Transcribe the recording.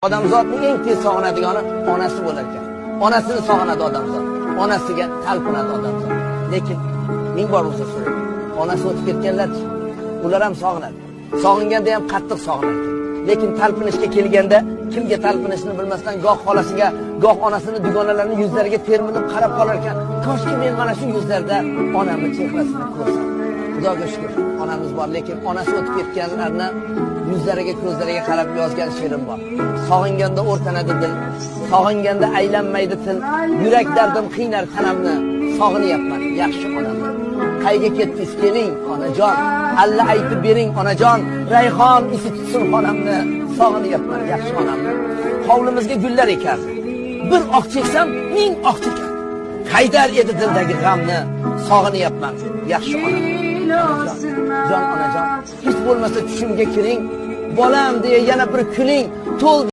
Odamzodning eng tez sog'inadigani onasi bo'lar ekan. Onasini sog'inadi odamzod. Onasiga talpinadi odamzod. Lekin ming bor bo'lsa so'rayman. Onasi o'tib ketganlar-chi? Ular ham sog'inadi. Sog'inganda ham qattiq sog'inar ekan. Lekin talpinishga kelganda kimga talpinishni bilmasdan goh xolasiga, goh onasini dugonalarining yuzlariga termilib qarab qolar ekan. Koshki men mana shu yuzlarda onamning chehrasini ko'rsam. Xudoga shukr, onamiz bor, lekin onasi o'tib ketganlarni yuzlariga, ko'zlariga qarab yozgan she'rim bor. Sog'inganda o'rtanadi dil, sog'inganda aylanmaydi til, yurak dardim qiynar tanamni, sog'inyapman yaxshi onamni. Qayga ketdingiz keling onajon, alla aytib bering onajon, rayhon isi tutsin xonamni, sog'inyapman yaxshi onamni. Hovlimizga gullar ekardi. Bir oq cheksam, ming oq chekar. Haydar edi dildagi g'amni, sog'inyapman yaxshi onamni. Jon onajon, hech bo'lmasa tushimga kiring, bolam deya yana bir kuling, to'l